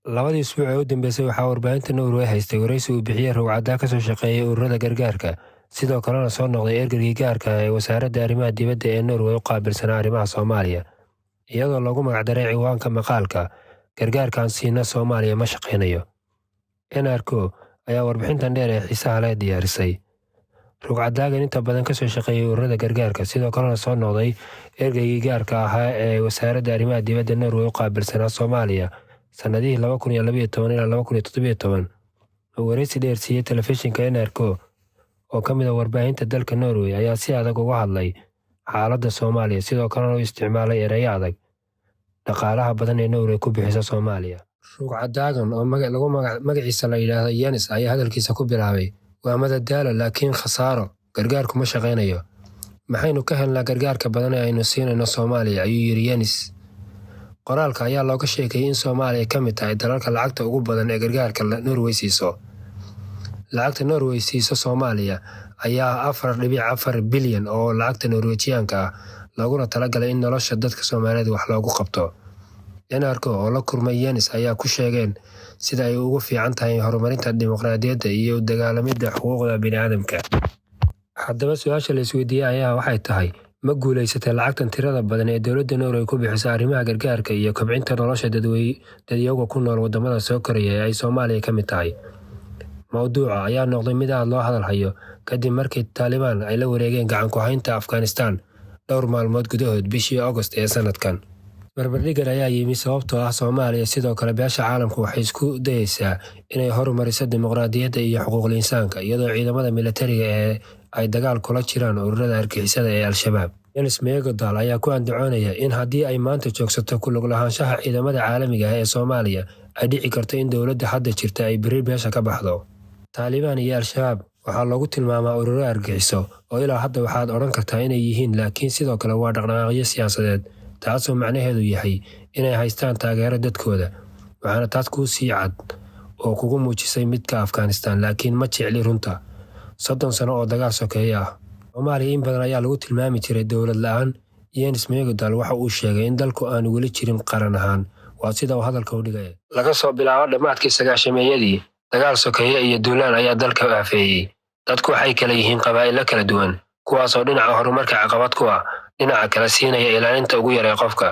Labadii isbuuc ee u dambeysay waxaa warbaahinta Norway haystay wareysi uu bixiyey rugcaddaa ka soo shaqeeyay ururada gargaarka, sidoo kalena soo noqday ergeygii gaarka ah ee wasaaradda arrimaha dibadda ee Norway u qaabilsanaa arrimaha Soomaaliya, iyadoo lagu magacdaray ciwaanka maqaalka "Gargaarkaan siina Soomaaliya ma shaqaynayo". NRK ayaa warbixintan dheer ee xiisaha leh diyaarisay. Rugcaddaagan inta badan ka soo shaqeeyay ururada gargaarka, sidoo kalena soo noqday ergeygii gaarka ahaa ee wasaaradda arrimaha dibadda Norway u qaabilsanaa Soomaaliya sanadihii 2012 ilaa 2017, oo wareysi dheer siiyey telefishinka NRK oo ka mid ah warbaahinta dalka Norway, ayaa si adag uga hadlay xaaladda Soomaaliya, sidoo kalena u isticmaalay ereyo adag dhaqaalaha badan ee Norway ku bixisa Soomaaliya. Rugcaddaagan oo magaciisa la yidhaahdo Jens ayaa hadalkiisa ku bilaabay: "Waa madadaalo, laakiin khasaaro. Gargaarku ma shaqaynayo. Maxaynu ka helnaa gargaarka badan ee aynu siinayno Soomaaliya?" ayuu yidhi Jens. Qoraalka ayaa looga sheegay in Soomaaliya ka mid tahay dalalka lacagta ugu badan ee gargaarka Norway siiso. Lacagta Norway siiso Soomaaliya ayaa 4.4 bilyan oo lacagta Norwejiyaanka ah, looguna talagalay in nolosha dadka Soomaaliyeed wax loogu qabto. NRK oo la kulmay Jens ayaa ku sheegeen sida ay ugu fiican tahay horumarinta dimuqraadiyadda iyo u dagaalamidda xuquuqda bini'aadamka. Haddaba su'aasha la isweydiiyey ayaa waxay tahay: ma guulaysatay lacagtan tirada badan ee dowladda Norway ku bixisa arrimaha gargaarka iyo kobcinta nolosha dadweynaha ku nool waddamada soo koraya ee ay Soomaaliya ka mid tahay? Mawduuca ayaa noqday mid aad loo hadal hayo kadib markii Taliban ay la wareegeen gacan ku haynta Afghanistan dhowr maalmood gudahood bishii August ee sanadkan. Barbardhiggan ayaa yimi sababtoo ah Soomaaliya sidoo kale beesha caalamku waxay isku dayaysaa inay horumariso dimuqraadiyadda iyo xuquuqul insaanka, iyadoo ciidamada militariga ee ay dagaal kula jiraan ururada argixisada ee Al-Shabaab. Jens Megadahl ayaa ku andacoonaya in haddii ay maanta joogsato ku lug lahaanshaha ciidamada caalamiga ah ee Soomaaliya, ay dhici karto in dowladda hadda jirta ay berri beesha ka baxdo. Taliban iyo Al-Shabaab waxaa loogu tilmaamaa ururo argixiso oo ilaa hadda waxaad odhan kartaa inay yihiin, laakiin sidoo kale waa dhaqdhaqaaqyo siyaasadeed, taasoo macnaheedu yahay inay haystaan taageero dadkooda. Waxaana taas kuu sii cad oo kugu muujisay midka Afghanistan, laakiin ma jecli runta. 30 sano oo dagaal sokeeye ah. Soomaaliya in badan ayaa lagu tilmaami jiray dowlad la'aan. Jens Megadahl waxa uu sheegay in dalku aanu weli jirin qaran ahaan. Waa sida uu hadalka u dhigay. Laga soo bilaabo dhammaadkii 90-meeyadii, dagaal sokeeye iyo duulaan ayaa dalka aafeeyey. Dadku waxay kala yihiin qabaa'ilo kala duwan, kuwaasoo dhinaca horumarka caqabad ku ah, dhinaca kale siinaya ilaalinta ugu yar ee qofka.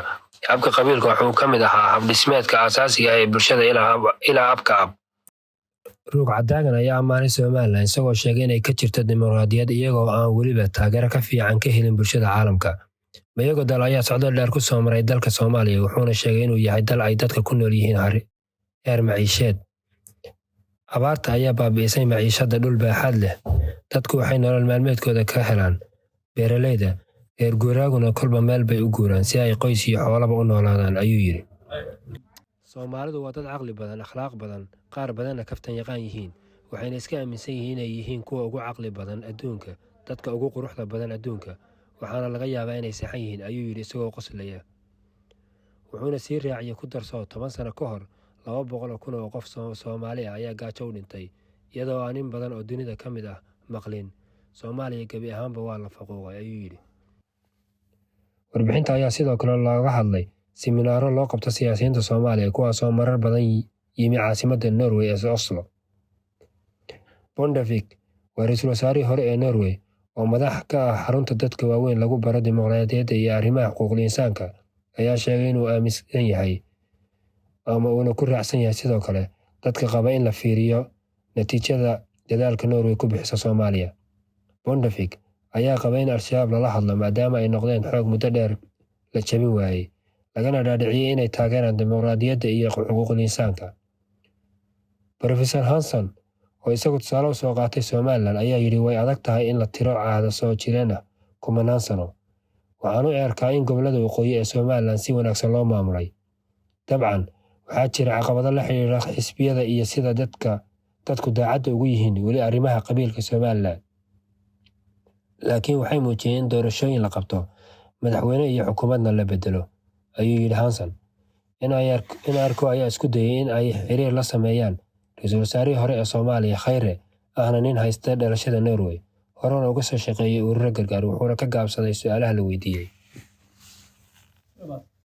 Habka qabiilka wuxuu ka mid ahaa habdhismeedka aasaasiga ah ee bulshada ilaa abka ab. Rugcaddaagan ayaa ammaanay Somaliland isagoo sheegay inay ka jirto dimuqraadiyad, iyagoo aan weliba taageero ka fiican ka helin bulshada caalamka. Megadahl ayaa socdaal dheer ku soo maray dalka Soomaaliya, wuxuuna sheegay inuu yahay dal ay dadka ku nool yihiin heer maciisheed. Abaarta ayaa baabi'isay maciishada dhul baaxad leh. Dadku waxay nolol maalmeedkooda ka helaan beeralayda, reer guuraaguna kolba meel bay u guuraan si ay qoys iyo xoolaba u noolaadaan, ayuu yidhi. Soomaalidu waa dad caqli badan, akhlaaq badan, qaar badanna kaftan yaqaan yihiin, waxayna iska aaminsan yihiin inay yihiin kuwa ugu caqli badan adduunka, dadka ugu quruxda badan adduunka, waxaana laga yaabaa inay saxan yihiin, ayuu yidhi isagoo qoslaya. Wuxuuna sii raaciyay ku darso 10 sano ka hor 200,000 oo qof Soomaali ah ayaa gaajo u dhintay, iyadoo aan in badan oo dunida ka mid ah maqlin Soomaaliya gebi ahaanba waa la faquuqay, ayuu yidhi. Warbixinta ayaa sidoo kale looga hadlay siminaaro loo qabto siyaasiyiinta Soomaaliya, kuwaasoo marar badan yimi caasimadda Norway ee Oslo. Bondevik waa ra'iisul wasaarihii hore ee Norway oo madax ka ah xarunta dadka waaweyn lagu baro dimuqraadiyadda iyo arrimaha xuquuqul insaanka, ayaa sheegay inuu aaminsan yahay ama uuna ku raacsan yahay sidoo kale dadka qaba in la fiiriyo natiijada dadaalka Norway ku bixisa Soomaaliya. Bondevik ayaa qaba in Al-Shabaab lala hadlo maadaama ay noqdeen xoog muddo dheer la jabin waayey, lagana dhaadhiciyey inay taageeraan dimuqraadiyadda iyo xuquuqul insaanka. Professor Hanson oo isagu tusaale u soo qaatay Somaliland ayaa yidhi way adag tahay in la tiro caado soo jireen ah 10 sano. Waxaan u arkaa in gobollada waqooyi ee Somaliland si wanaagsan loo maamulay. Dabcan waxaa jira caqabado la xiriira xisbiyada iyo sida dadku daacadda ugu yihiin weli arrimaha qabiilka Somaliland. Laakiin waxay muujiyeen in doorashooyin la qabto, madaxweyne iyo xukuumadna la bedelo, ayuu yidhi Hanson. NRK ayaa isku dayay in ay xiriir la sameeyaan ra'iisul wasaarihii hore ee Soomaaliya Khayre, ahna nin haysta dhalashada Norway, horena uga soo shaqeeyay ururo gargaar, wuxuuna ka gaabsaday su'aalaha la weydiiyey.